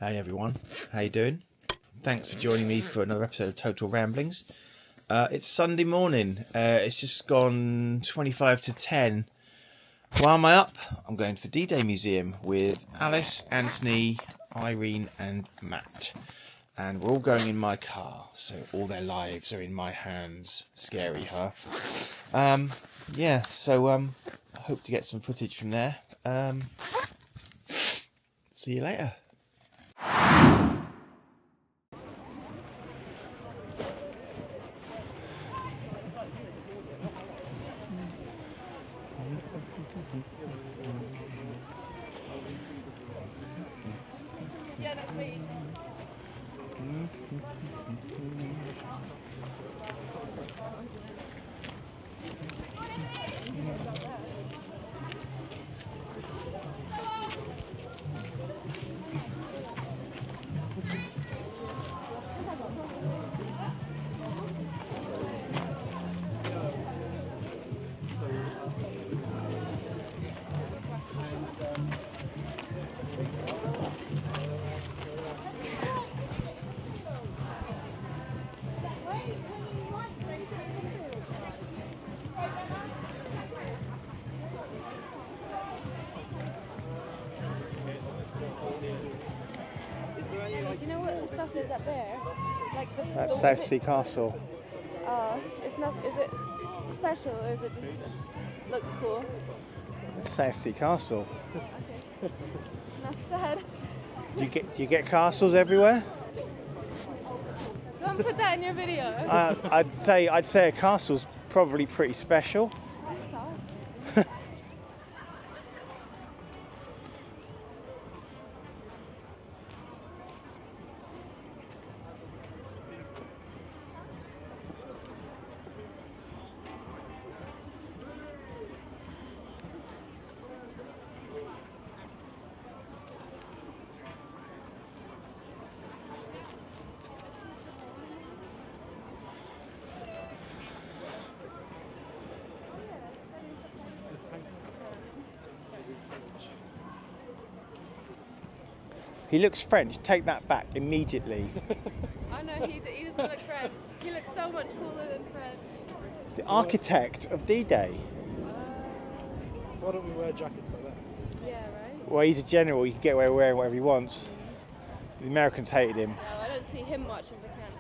Hey everyone, how you doing? Thanks for joining me for another episode of Total Ramblings. It's Sunday morning. It's just gone 25 to 10. Why am I up? I'm going to the D-Day Museum with Alice, Anthony, Irene and Matt. And we're all going in my car, so all their lives are in my hands. Scary, huh? Yeah, so I hope to get some footage from there. See you later. Yeah, next week. Do you know what the stuff is up there? Like That's Southsea Castle. It's not. Is it special or is it just looks cool? That's Southsea Castle. Okay. Enough said. Do you get castles everywhere? Don't put that in your video. I'd say a castle's probably pretty special. He looks French. Take that back immediately. Oh no, he doesn't look French. He looks so much cooler than French. The architect of D-Day. So why don't we wear jackets like that? Yeah, right? Well, he's a general. He can get away with wearing whatever he wants. The Americans hated him. No, I don't see him much as a cancer.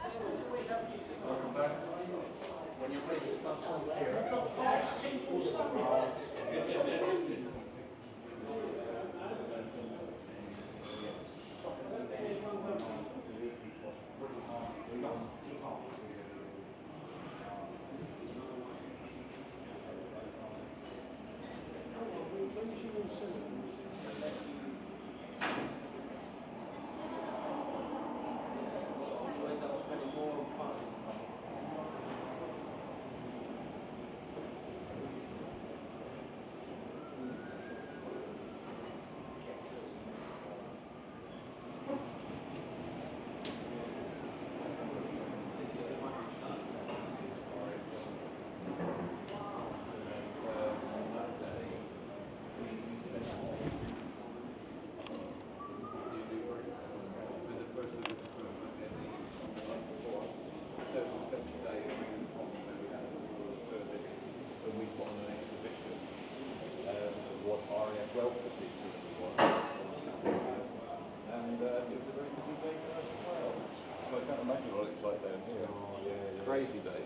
Crazy day.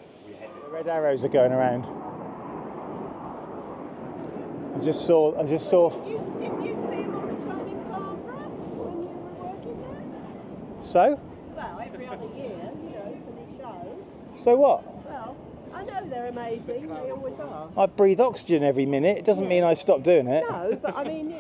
The red arrows are going around. I just saw. Didn't you see him on the time in Farnborough when you were working there? So? Well, every other year, for the shows. So what? Well, I know they're amazing, they always are. I breathe oxygen every minute. It doesn't mean I stop doing it. No, but I mean,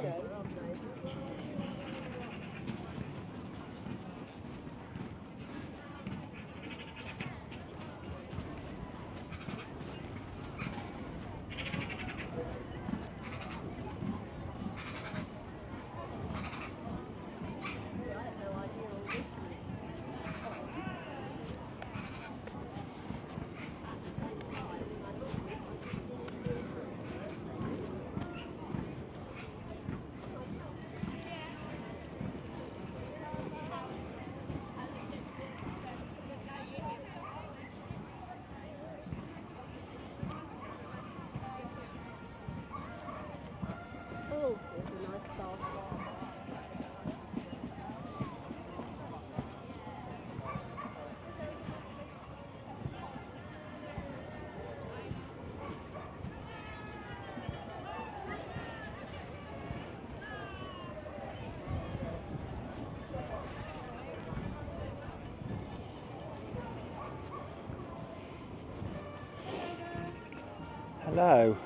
Hello.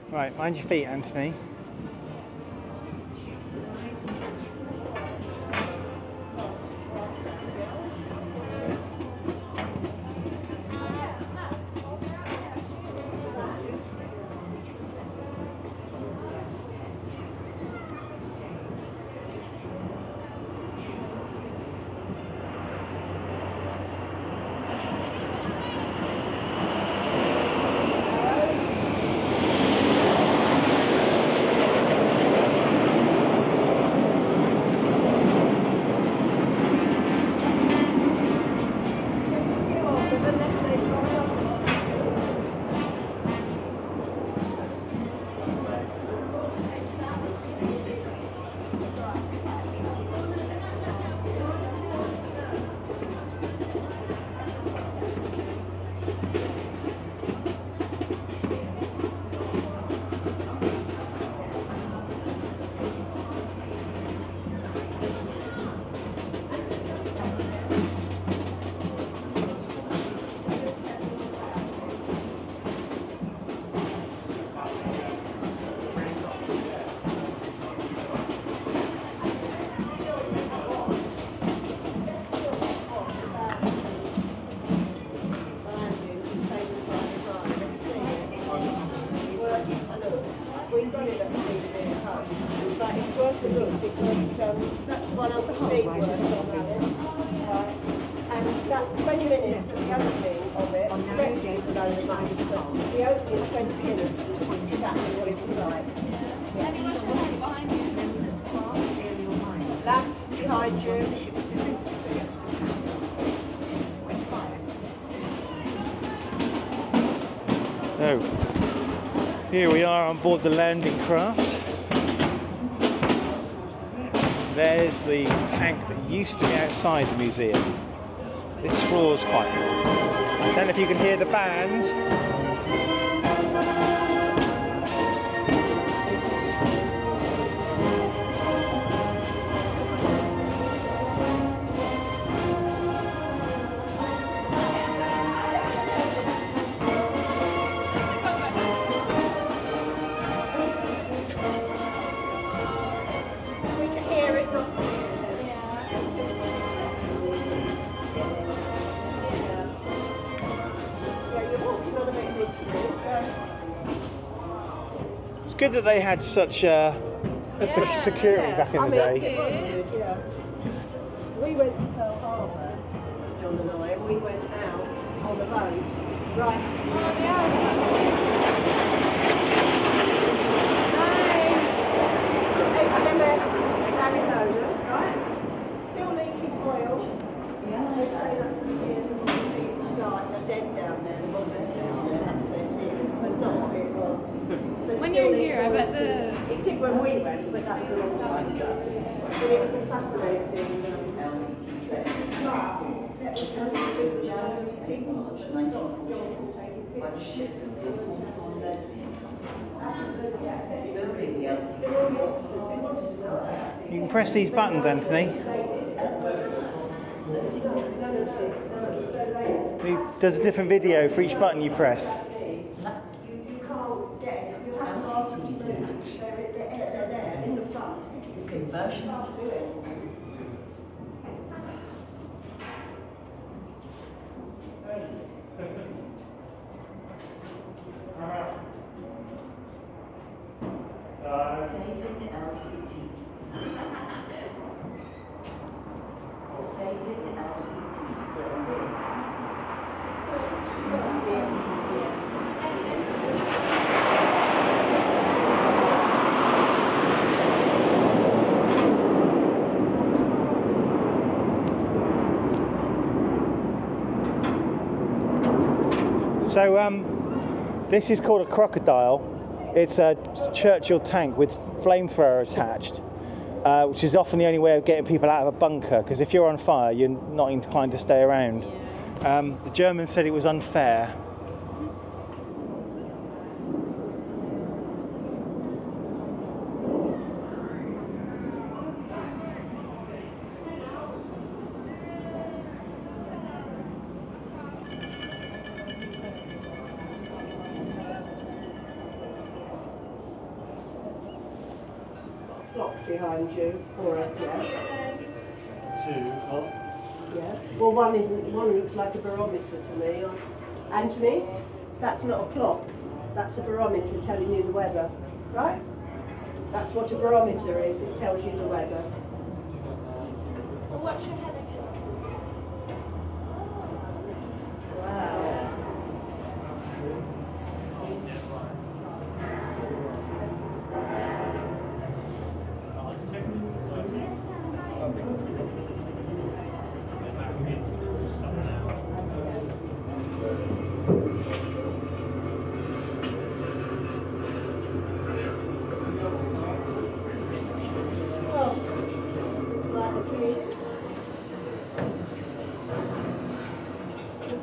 Right, mind your feet, Anthony. It's worth a look because that's the one Uncle Steve worked on. And that 20 minutes of the opening of it, the rest is a load of money, but the opening 20 minutes is exactly what it was like. That behind you. So, here we are on board the landing craft. There's the tank that used to be outside the museum. This floor's quite warm. I don't know if you can hear the band. It's good that they had such security back in the day. It was good, yeah. We went to Pearl Harbor, John and I, and we went out on the boat, right. HMS Arizona, right? Still leaking oil. Yeah. They say that's the years of people died, they're dead down there, the bombers down there, that's their serious, but not it was. When you're in here, I bet the... It did when we went, but that was a long time ago. But it was a fascinating You can press these buttons, Anthony. There's a different video for each button you press. Conversions. Saving LCT. Saving LCT. So this is called a crocodile. It's a Churchill tank with flamethrower attached, which is often the only way of getting people out of a bunker, because if you're on fire, you're not inclined to stay around. The Germans said it was unfair. clock behind you. Or yeah. 2 clocks. Yeah. Well, one isn't. One looks like a barometer to me. Anthony, that's not a clock. That's a barometer telling you the weather, right? That's what a barometer is. It tells you the weather. Well, what's your head again? Wow.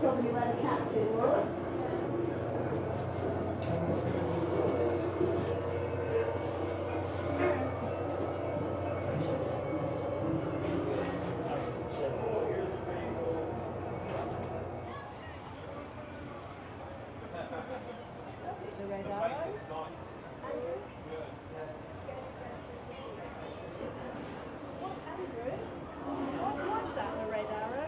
Probably where the captain was. The red arrow. Andrew, what's that, the red arrow?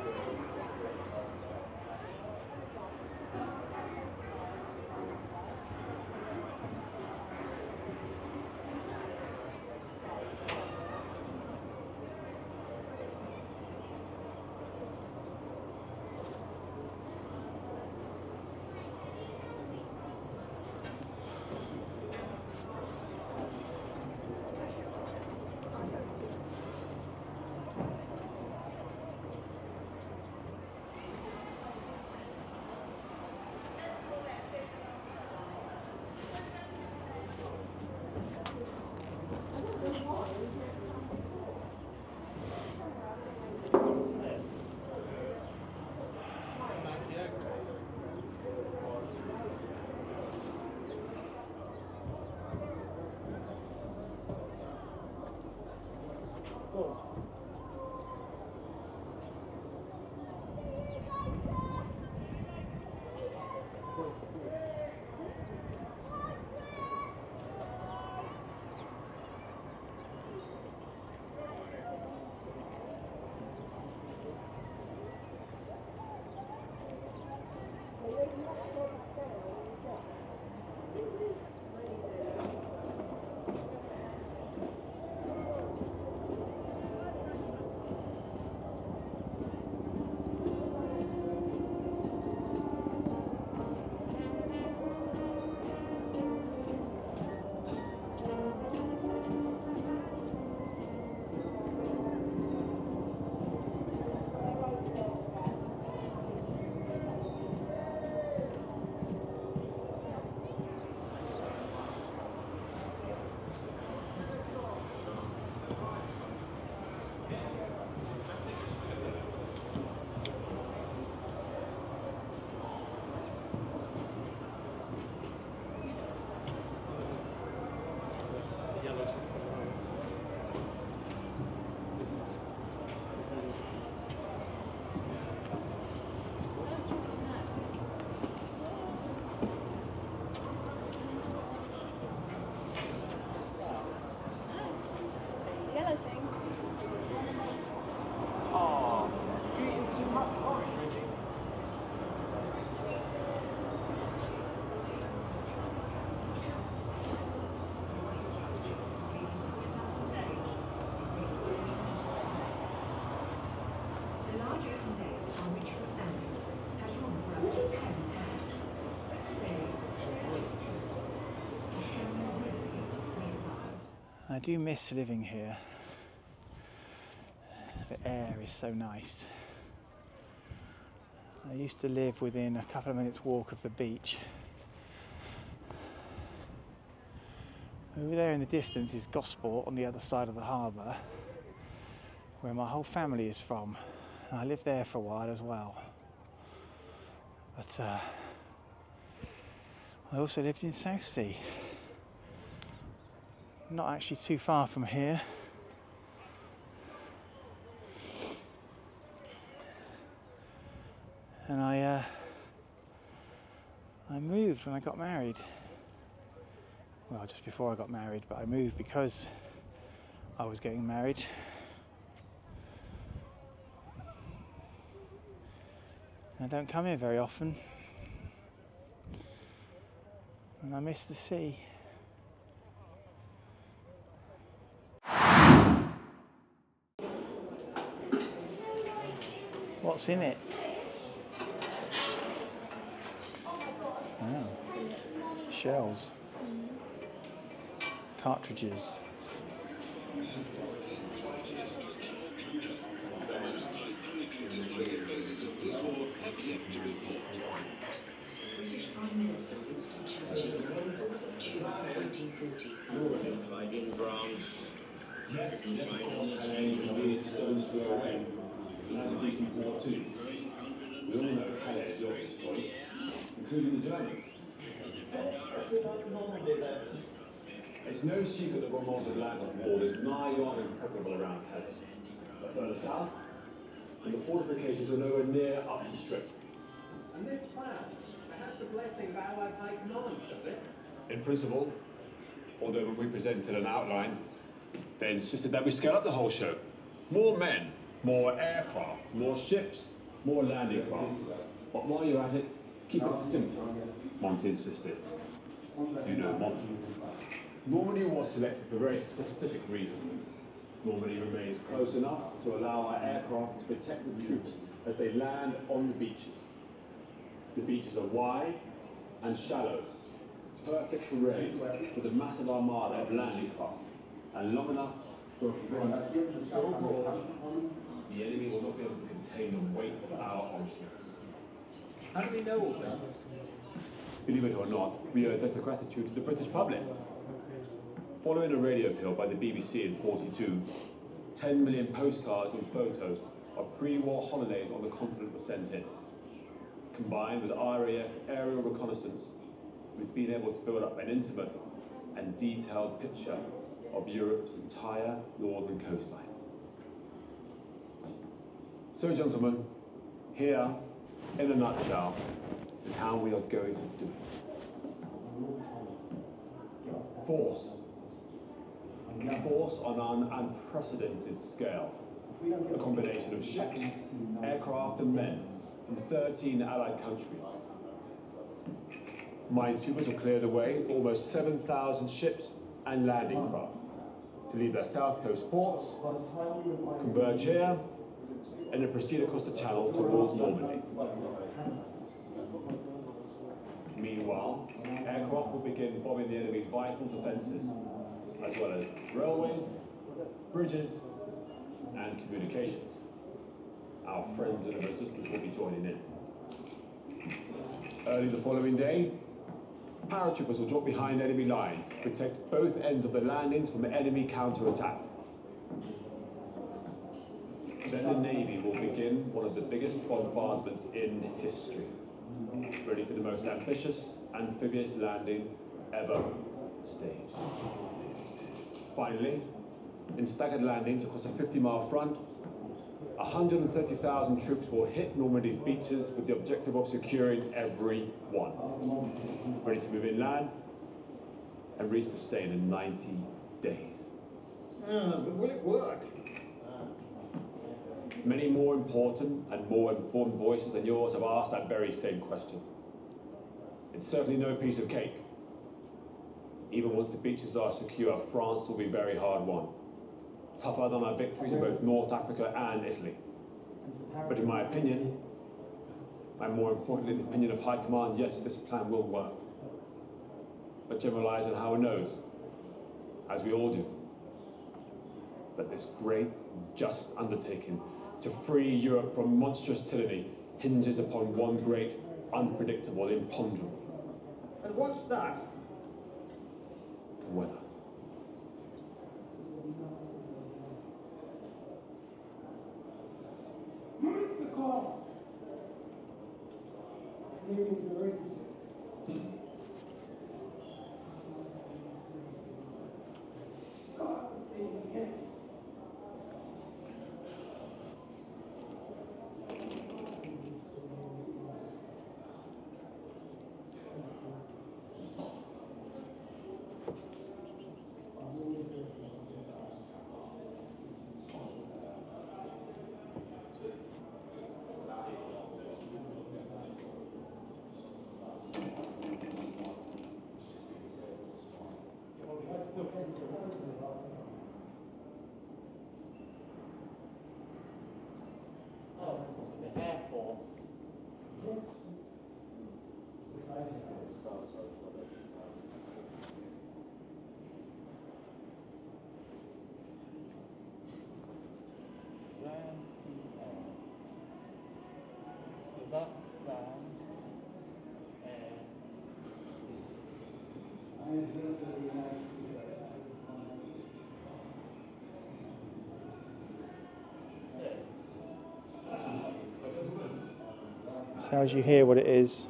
Yellow thing. The large open deck on which you're standing has room for up to 10 taps. I do miss living here. The air is so nice. I used to live within a couple of minutes walk of the beach. Over there in the distance is Gosport on the other side of the harbour, where my whole family is from. I lived there for a while as well. But I also lived in Southsea. Not actually too far from here. And I moved when I got married. Well, just before I got married, but I moved because I was getting married. I don't come here very often, and I miss the sea. What's in it? Oh, shells, cartridges. British Prime Minister Winston Churchill, 4th of June, 1940. Yes, of course, Calais is a convenient stone's throw away. And that's a decent port too. We all know Calais is the obvious choice, including the Germans. It's no secret that Romont's Atlantic port is nigh on impregnable around Calais. But further south, and the fortifications are nowhere near up to strength. And this plan has the blessing of Allied High Command, does it? In principle, although when we presented an outline, they insisted that we scale up the whole show. More men, more aircraft, more ships, more landing craft. But while you're at it, keep it simple, Monty insisted. You know Monty. Normandy was selected for very specific reasons. Normandy remains close enough to allow our aircraft to protect the troops as they land on the beaches. The beaches are wide and shallow, perfect terrain for the massive armada of landing craft, and long enough for a front so broad the enemy will not be able to contain the weight of our onslaught. How do we know all this? Believe it or not, we owe a debt of gratitude to the British public. Following a radio appeal by the BBC in '42, 10 million postcards and photos of pre-war holidays on the continent were sent in. Combined with RAF aerial reconnaissance, we've been able to build up an intimate and detailed picture of Europe's entire northern coastline. So, gentlemen, here, in a nutshell, is how we are going to do it. Force. Force on an unprecedented scale. A combination of ships, aircraft and men from 13 allied countries. Minesweepers will clear the way for almost 7,000 ships and landing craft to leave their south coast ports, converge here, and then proceed across the channel towards Normandy. Meanwhile, aircraft will begin bombing the enemy's vital defences, as well as railways, bridges, and communications. Our friends in the resistance will be joining in. Early the following day, paratroopers will drop behind enemy line to protect both ends of the landings from enemy counter-attack. Then the Navy will begin one of the biggest bombardments in history, ready for the most ambitious amphibious landing ever staged. Finally, in staggered landings across a 50-mile front, 130,000 troops will hit Normandy's beaches with the objective of securing every one. Ready to move inland and reach the Seine in 90 days. But will it work? Many more important and more informed voices than yours have asked that very same question. It's certainly no piece of cake. Even once the beaches are secure, France will be very hard won. Tougher than our victories in both North Africa and Italy. But in my opinion, and more importantly in the opinion of High Command, yes, this plan will work. But General Eisenhower knows, as we all do, that this great, just undertaking to free Europe from monstrous tyranny hinges upon one great, unpredictable, imponderable. And what's that? Weather. The Air Force. So that's that. So as you hear what it is,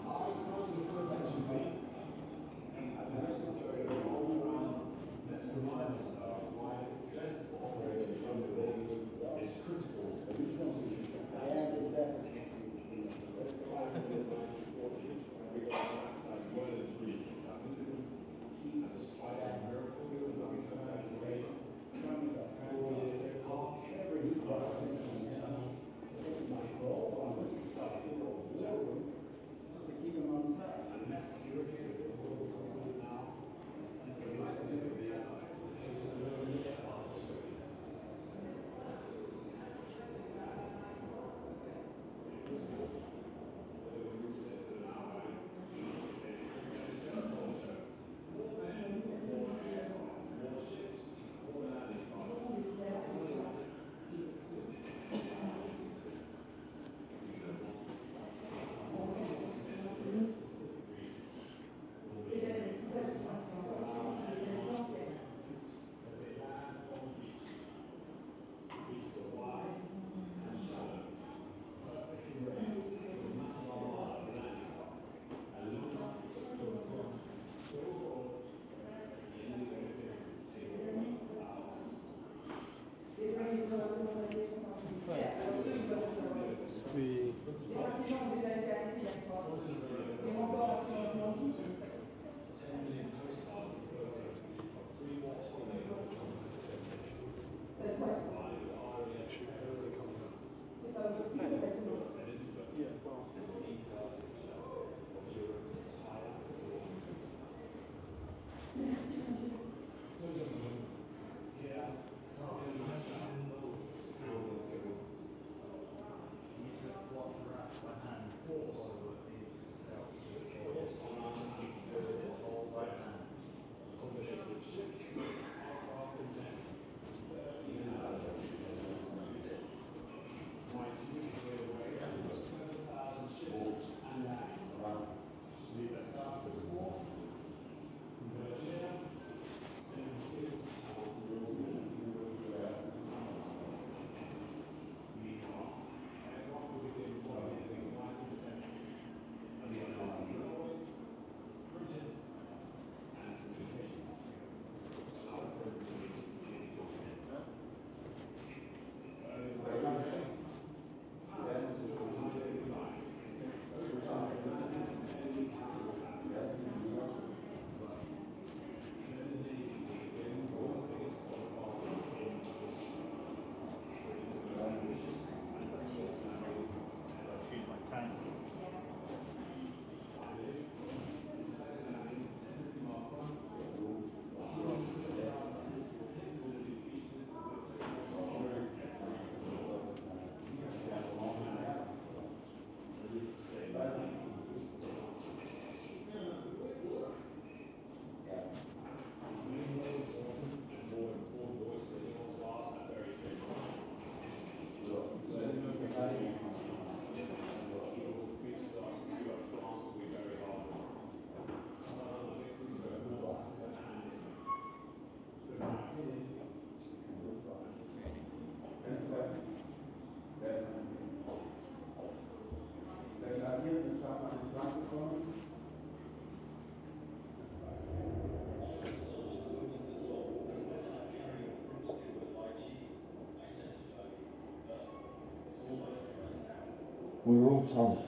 We were all told,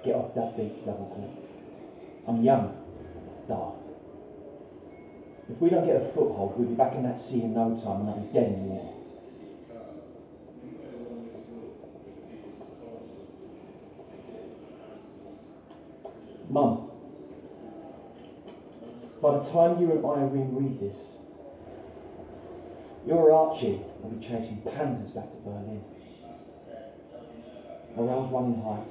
get off that beach, double quick. I'm young, daft. If we don't get a foothold, we'll be back in that sea in no time and I'll be dead in the water. Mum, by the time you and Irene read this, Your Archie will be chasing panthers back to Berlin. Morale's running high,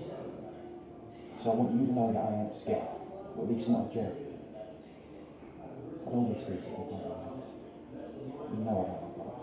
so I want you to know that I ain't scared, or at least not Jerry. I don't want to see sick with my mates. You know I don't have that.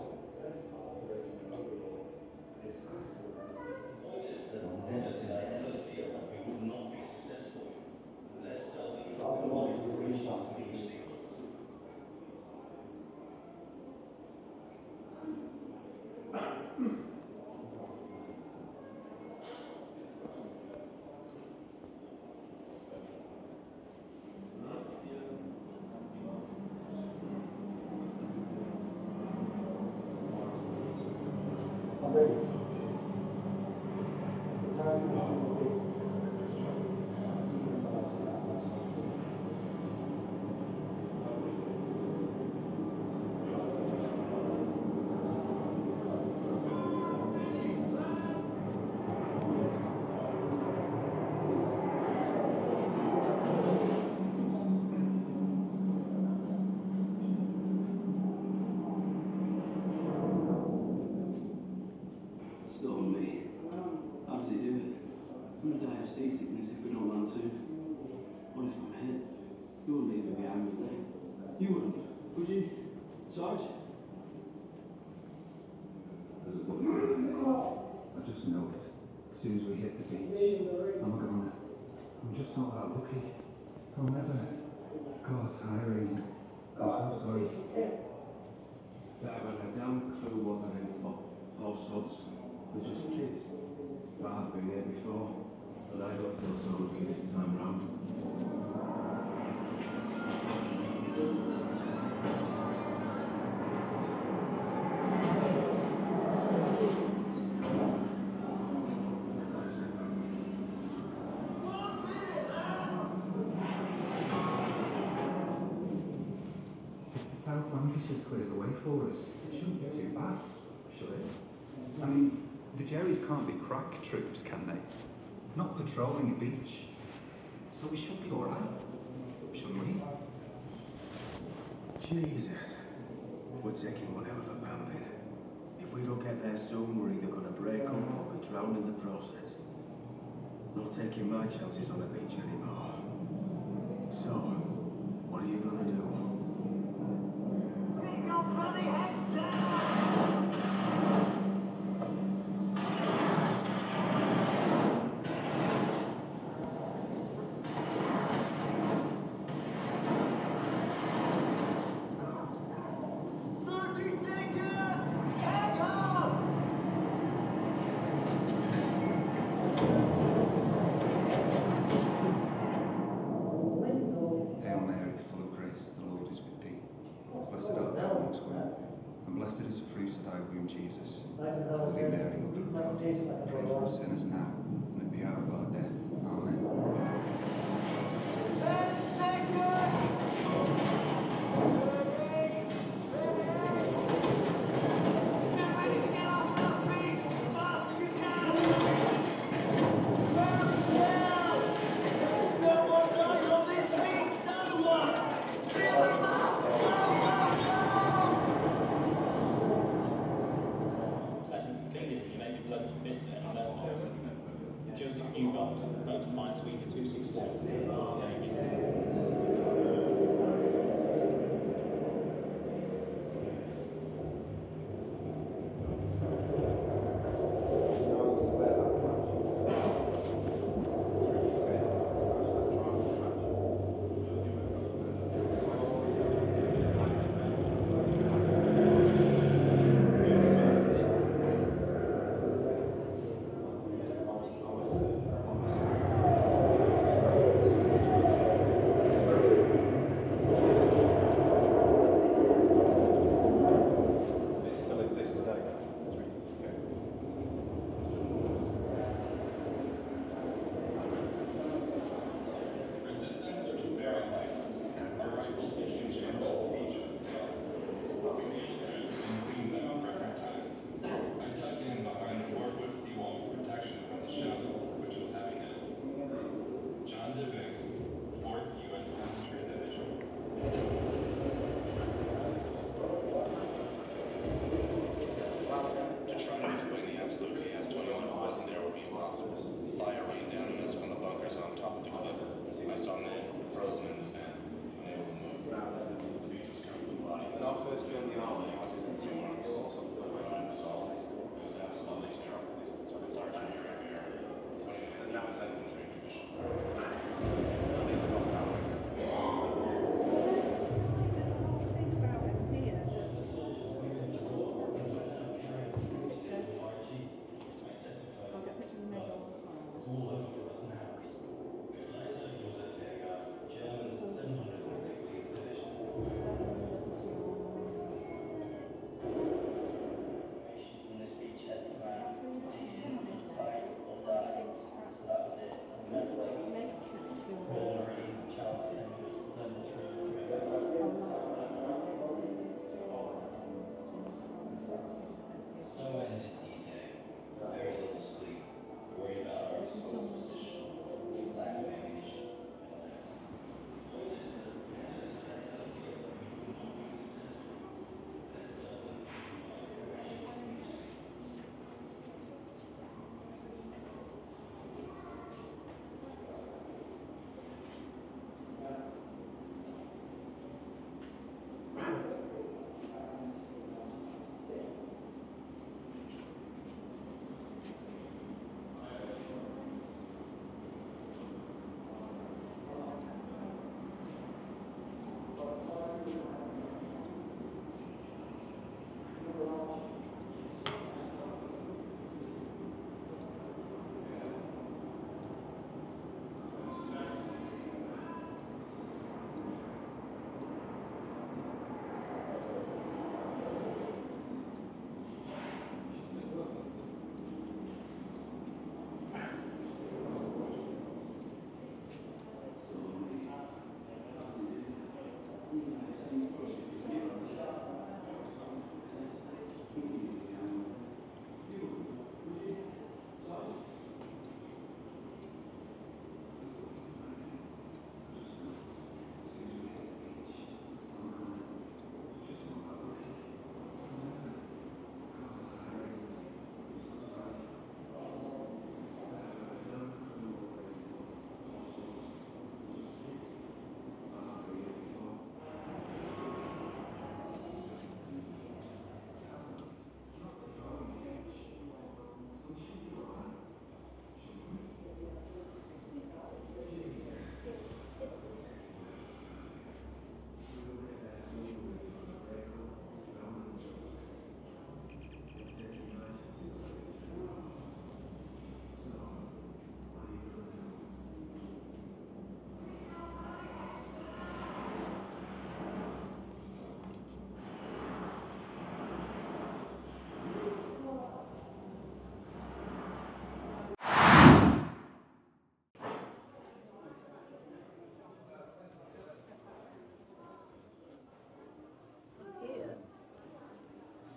Seasickness if we don't land soon. What if I'm hit? You wouldn't leave me behind, would they? You wouldn't, would you? Sarge? There's a bullet in there. I just know it. As soon as we hit the beach, I'm a goner. I'm just not that lucky. I'll never. God, Irene. I'm so sorry. They haven't a damn clue what they're in for. All sorts. They're just kids. But I've been here before. But I don't feel so lucky this time round. If the South Lancashire's cleared the way for us, it shouldn't be too bad, should it? I mean, the Jerrys can't be crack troops, can they? Not patrolling a beach. So we should be alright, shouldn't we? Jesus. We're taking one hell of a pounding. If we don't get there soon, we're either going to break up or be drowned in the process. Not taking my chances on the beach anymore. So, what are you going to do? Keep your bloody head down! Hail Mary, full of grace, the Lord is with thee. Blessed art thou amongst women, and blessed is the fruit of thy womb, Jesus. Holy Mary, Mother of God, pray for us sinners now, and at the hour of our death. Amen. Joseph Newbold.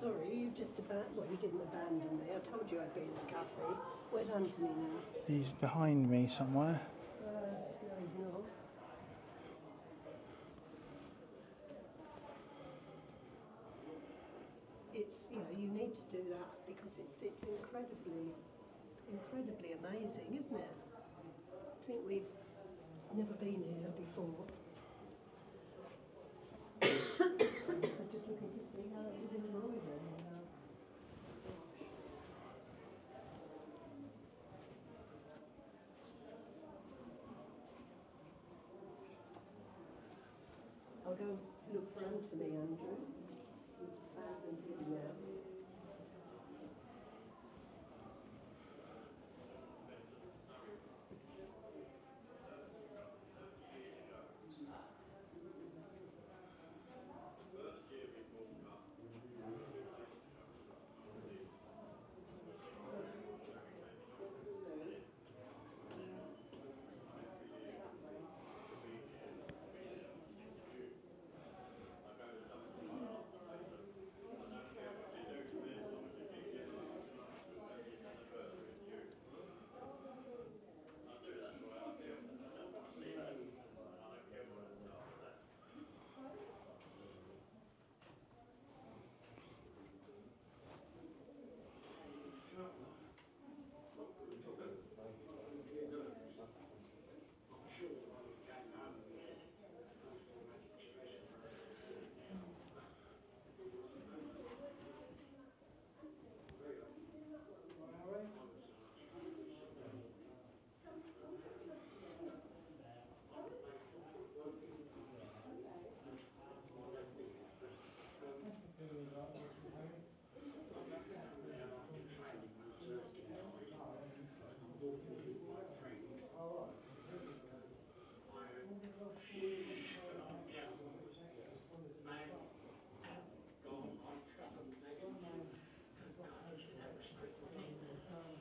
Sorry, you just well, you didn't abandon me. I told you I'd be in the cafe. Where's Anthony now? He's behind me somewhere. No, he's not. It's, you need to do that because it's incredibly amazing, isn't it? I think we've never been here before. I'm just looking to see how it was embroidered. I'll go look for Anthony, Andrew. We've found him now.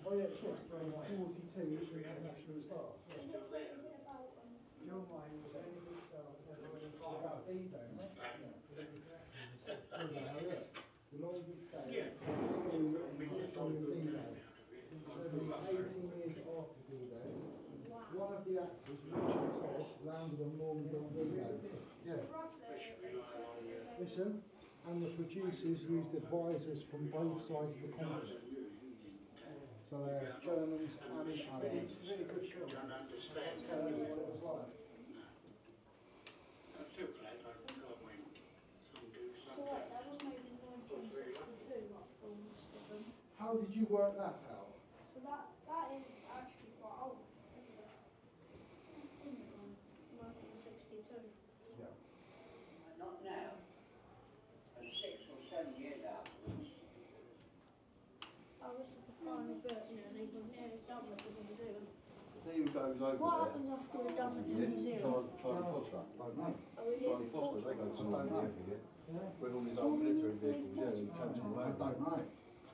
Oh yeah, it says 42 international stars. John Wayne was only the star about D-Day, right? The longest day still on D-Day. So 18 years after D-Day, one of the actors, Richard Todd, landed on Normandy on D-Day. Yeah. Listen, and the producers used advisors from both sides of the conflict. So they're Germans and Allies. Really good film. Don't understand what it was like. So wait, that was made in 1962, like films of them. How did you work that out? So that is actually quite old, isn't it? 1962. Yeah. Not now. And 6 or 7 years afterwards. Oh, this is the final bit, and then he was done with the museum. The team goes over What there. happens after we're done with the museum? Charlie Foster. Don't know. Charlie Foster, they go to Normandy every year. With all his old military vehicles, yeah, he takes them away. I don't know.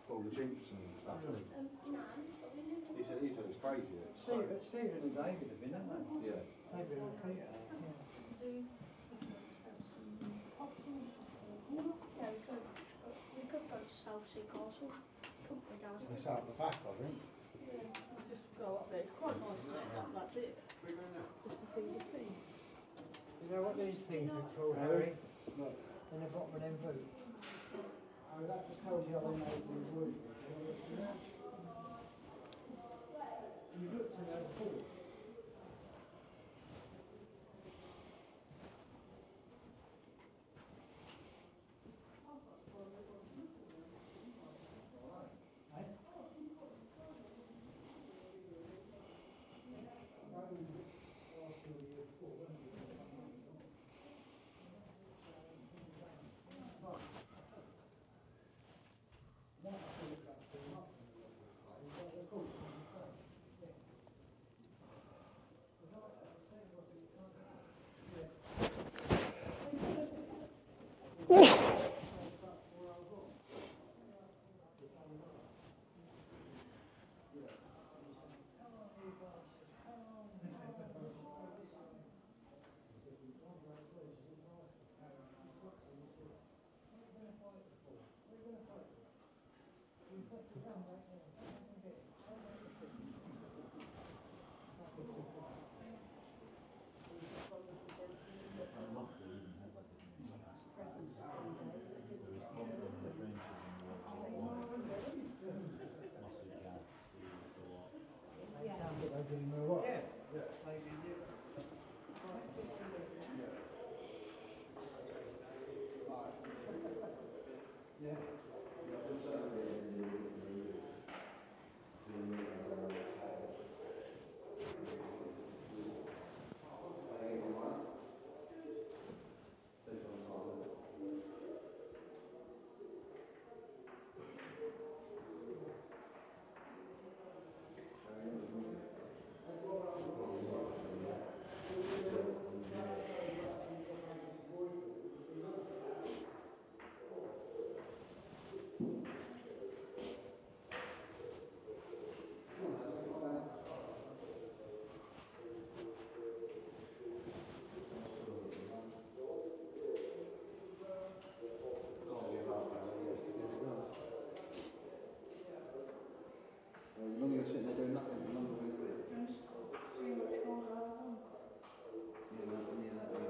All the jeeps and stuff. He said it's crazy. It's Stephen and David have been, haven't they? Yeah. David and Peter. Yeah, we could go to Southsea Castle. Couldn't we, down It's out the back, I think. Yeah, just go up there. It's quite nice to stop like this. Just to see the sea. You know what these things are called, Harry? Look. In the bottom of them boots. Oh, that just tells you how they made the wood. You looked at that before. The longer you're sitting there doing nothing, the longer we're going to be. I'm just seeing which chores I haven't done. Yeah, no, yeah, that way.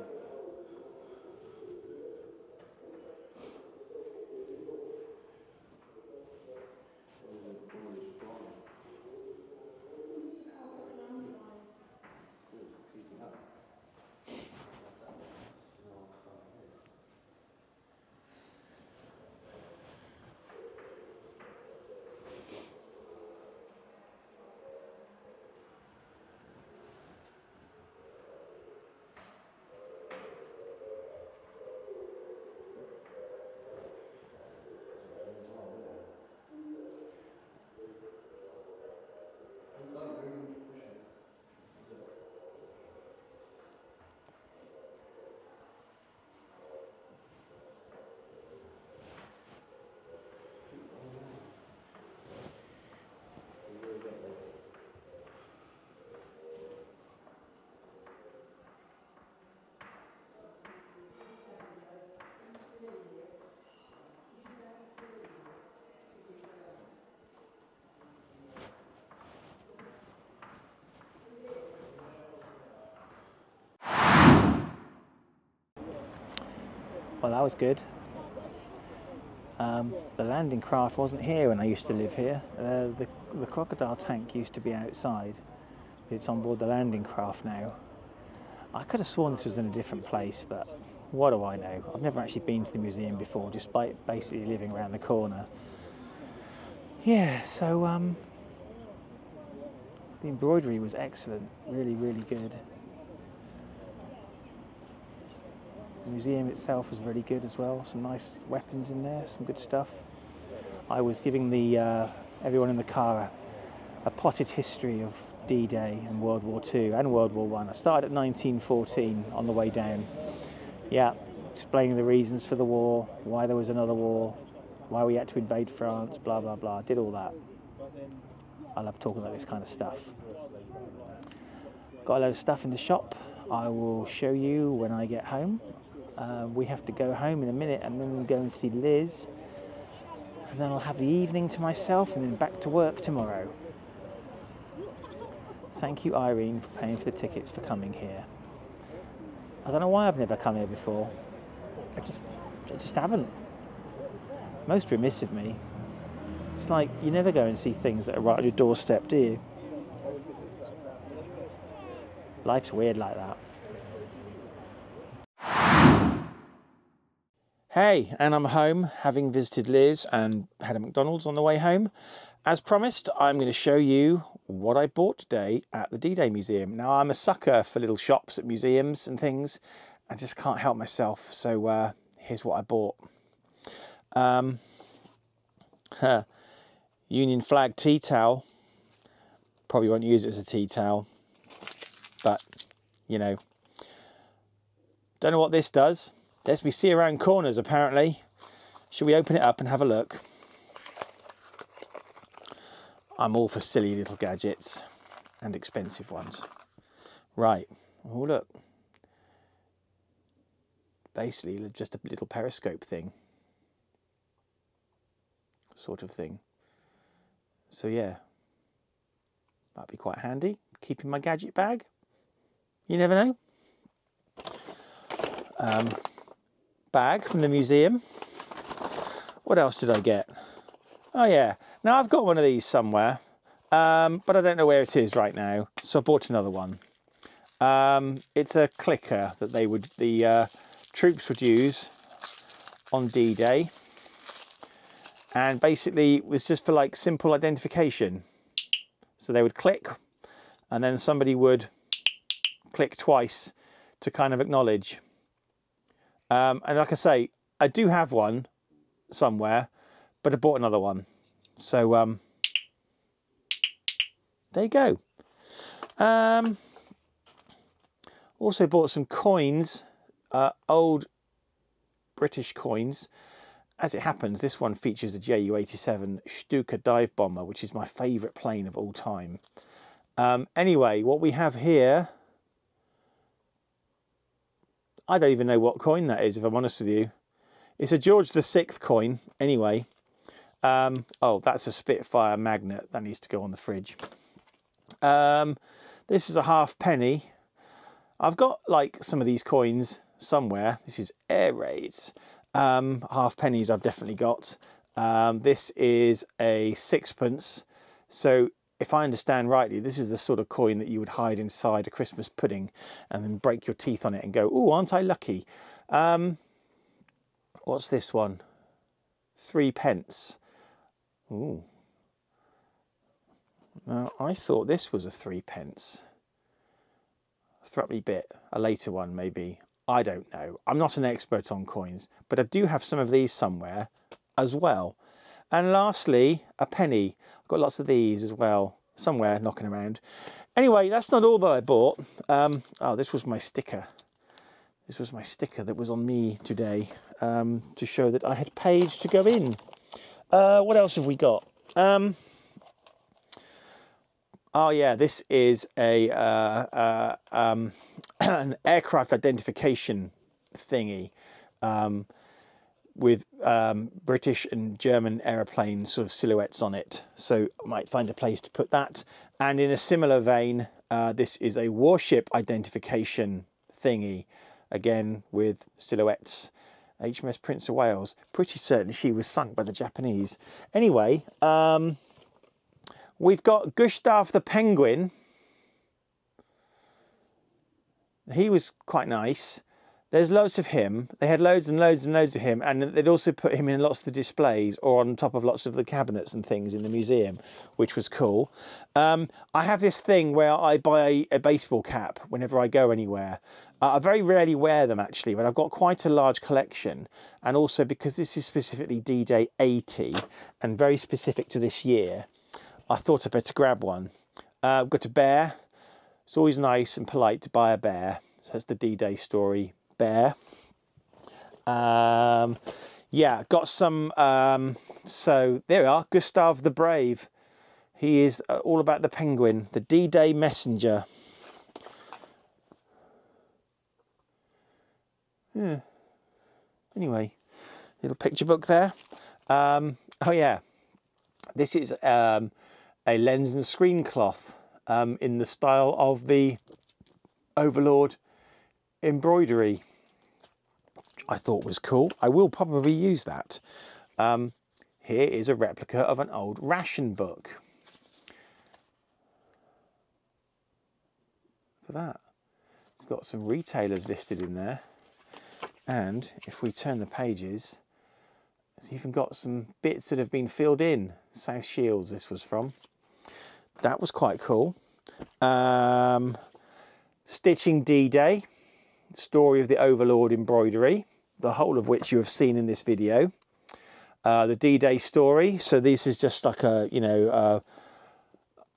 Well, that was good. The landing craft wasn't here when I used to live here. The crocodile tank used to be outside. It's on board the landing craft now. I could have sworn this was in a different place, but what do I know? I've never actually been to the museum before, despite basically living around the corner. Yeah, so the embroidery was excellent, really, really good. The museum itself was really good as well. Some nice weapons in there, some good stuff. I was giving the everyone in the car a potted history of D-Day and World War II and World War I. I started at 1914 on the way down. Yeah, explaining the reasons for the war, why there was another war, why we had to invade France, blah, blah, blah. Did all that. I love talking about this kind of stuff. Got a load of stuff in the shop. I will show you when I get home. We have to go home in a minute and then go and see Liz. And then I'll have the evening to myself and then back to work tomorrow. Thank you, Irene, for paying for the tickets for coming here. I don't know why I've never come here before. I just haven't. Most remiss of me. It's like you never go and see things that are right on your doorstep, do you? Life's weird like that. Hey, and I'm home, having visited Liz and had a McDonald's on the way home. As promised, I'm going to show you what I bought today at the D-Day Museum. Now, I'm a sucker for little shops at museums and things. I just can't help myself. So here's what I bought. Union flag tea towel. Probably won't use it as a tea towel, but you know, don't know what this does. Lets me see around corners apparently. Should we open it up and have a look? I'm all for silly little gadgets and expensive ones. Right, oh look. Basically just a little periscope thing. Sort of thing. So yeah, that'd be quite handy. Keep in my gadget bag. You never know. Bag from the museum. What else did I get? Oh yeah, now I've got one of these somewhere, but I don't know where it is right now, so I bought another one. It's a clicker that the troops would use on D-Day, and basically it was just for like simple identification. So they would click, and then somebody would click twice to kind of acknowledge. And like I say, I do have one somewhere, but I bought another one. So there you go. Also bought some coins, old British coins. As it happens, this one features a Ju-87 Stuka dive bomber, which is my favourite plane of all time. Anyway, what we have here, I don't even know what coin that is, if I'm honest with you. It's a George VI coin, anyway. Oh, that's a Spitfire magnet. That needs to go on the fridge. This is a halfpenny. I've got like some of these coins somewhere. This is air raids. Halfpennies I've definitely got. This is a sixpence. So if I understand rightly, this is the sort of coin that you would hide inside a Christmas pudding and then break your teeth on it and go, "Oh, aren't I lucky?" What's this one? 3 pence. Ooh. Now, I thought this was a 3 pence. Threepenny bit, a later one maybe. I don't know. I'm not an expert on coins, but I do have some of these somewhere as well. And lastly, a penny. I've got lots of these as well, somewhere knocking around. Anyway, that's not all that I bought. Oh, this was my sticker. This was my sticker that was on me today to show that I had paid to go in. What else have we got? Oh yeah, this is a an aircraft identification thingy with British and German aeroplane sort of silhouettes on it. So I might find a place to put that. And in a similar vein, this is a warship identification thingy, again with silhouettes. HMS Prince of Wales. Pretty certain she was sunk by the Japanese. Anyway, we've got Gustav the Penguin. He was quite nice. There's loads of him. They had loads and loads and loads of him, and they'd also put him in lots of the displays or on top of lots of the cabinets and things in the museum, which was cool. I have this thing where I buy a baseball cap whenever I go anywhere. I very rarely wear them actually, but I've got quite a large collection, and also because this is specifically D-Day 80 and very specific to this year, I thought I'd better grab one. I've got a bear. It's always nice and polite to buy a bear. So that's the D-Day story. Bear. Yeah, got some. So there we are. Gustav the Brave. He is all about the penguin, the D-Day messenger. Yeah. Anyway, little picture book there. Oh yeah, this is a lens and screen cloth in the style of the Overlord embroidery. I thought was cool. I will probably use that. Here is a replica of an old ration book. For that, it's got some retailers listed in there, and if we turn the pages, it's even got some bits that have been filled in. South Shields this was from. That was quite cool. Stitching D-Day, story of the Overlord embroidery, the whole of which you have seen in this video. The D-Day story. So this is just like a, you know,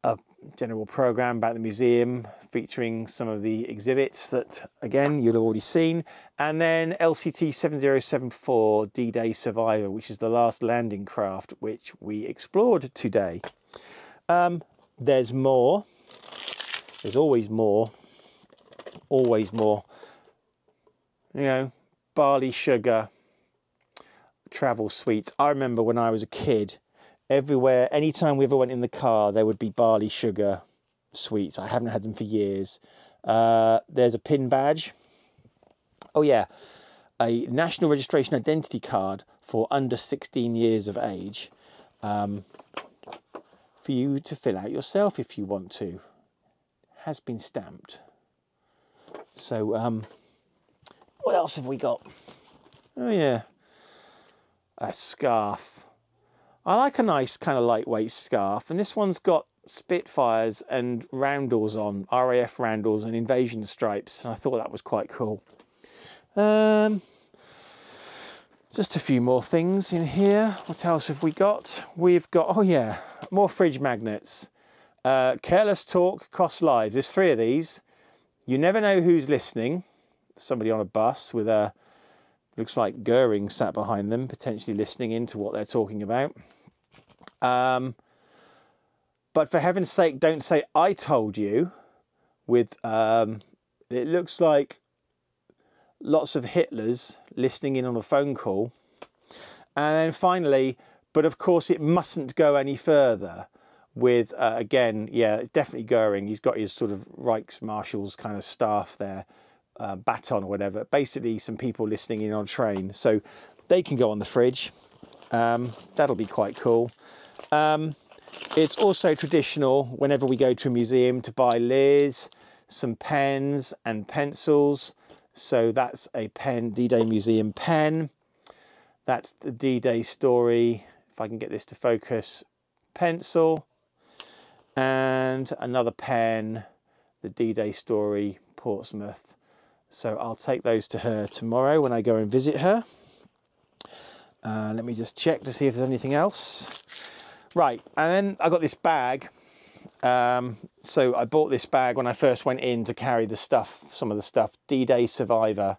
a general program about the museum featuring some of the exhibits that, again, you'll have already seen. And then LCT 7074 D-Day Survivor, which is the last landing craft which we explored today. There's more. There's always more. Always more. You know, barley sugar, travel sweets. I remember when I was a kid everywhere. Anytime we ever went in the car, there would be barley sugar sweets. I haven't had them for years. There's a pin badge. Oh yeah, a national registration identity card for under 16 years of age, for you to fill out yourself if you want to. Has been stamped. So what else have we got? Oh yeah, a scarf. I like a nice kind of lightweight scarf, and this one's got Spitfires and roundels on, RAF roundels and invasion stripes, and I thought that was quite cool. Just a few more things in here. What else have we got? We've got, oh yeah, more fridge magnets. Careless talk costs lives. There's 3 of these. You never know who's listening. Somebody on a bus with a, looks like Goering sat behind them, potentially listening into what they're talking about. But for heaven's sake, don't say I told you. With, it looks like lots of Hitlers listening in on a phone call. And then finally, but of course it mustn't go any further with, again, yeah, it's definitely Goering. He's got his sort of Reichsmarshal's kind of staff there, baton or whatever. Basically some people listening in on a train. So they can go on the fridge. That'll be quite cool. It's also traditional whenever we go to a museum to buy Liz some pens and pencils. So that's a pen, D-Day Museum pen. That's the D-Day story, if I can get this to focus, pencil. And another pen, the D-Day story, Portsmouth. So I'll take those to her tomorrow when I go and visit her. Let me just check to see if there's anything else. Right, and then I got this bag. So I bought this bag when I first went in to carry the stuff, some of the stuff, D-Day Survivor.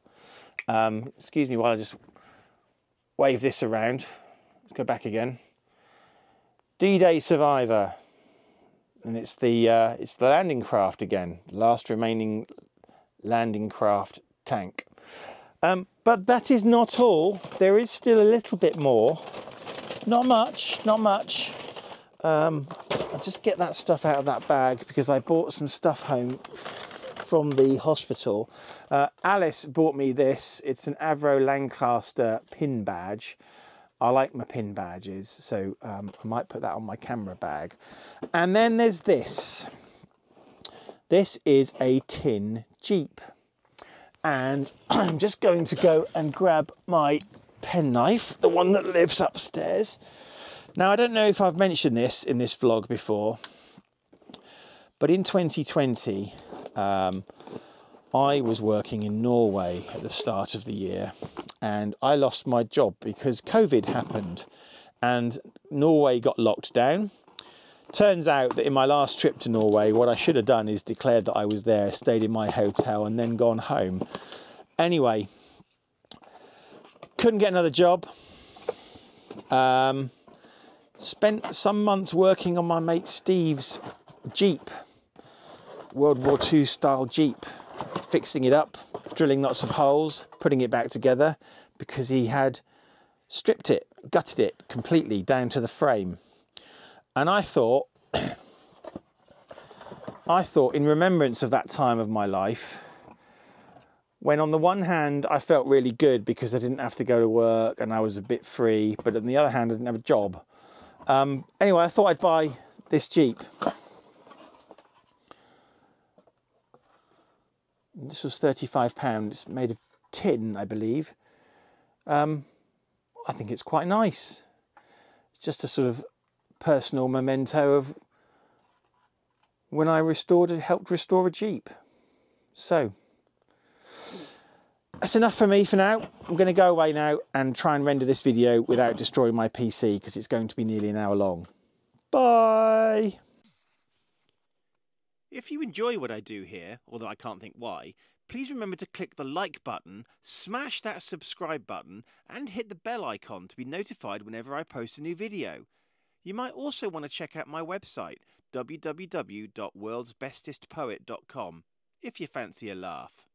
Excuse me while I just wave this around. Let's go back again. D-Day Survivor. And it's the landing craft again, last remaining landing craft tank. But that is not all. There is still a little bit more. Not much, not much. I'll just get that stuff out of that bag because I bought some stuff home from the hospital. Alice bought me this. It's an Avro Lancaster pin badge. I like my pin badges, so I might put that on my camera bag. And then there's this. This is a tin Jeep. And I'm just going to go and grab my penknife, the one that lives upstairs. Now, I don't know if I've mentioned this in this vlog before, but in 2020, I was working in Norway at the start of the year, and I lost my job because COVID happened and Norway got locked down. Turns out that in my last trip to Norway, what I should have done is declared that I was there, stayed in my hotel and then gone home. Anyway, couldn't get another job. Spent some months working on my mate Steve's Jeep, World War II style Jeep, fixing it up, drilling lots of holes, putting it back together because he had stripped it, gutted it completely down to the frame. And I thought in remembrance of that time of my life, when on the one hand I felt really good because I didn't have to go to work and I was a bit free, but on the other hand I didn't have a job. Anyway, I thought I'd buy this Jeep. This was £35. It's made of tin, I believe. I think it's quite nice. It's just a sort of personal memento of when I helped restore a Jeep. So that's enough for me for now. I'm going to go away now and try and render this video without destroying my PC because it's going to be nearly an hour long. Bye! If you enjoy what I do here, although I can't think why, please remember to click the like button, smash that subscribe button and hit the bell icon to be notified whenever I post a new video. You might also want to check out my website, www.worldsbestestpoet.com, if you fancy a laugh.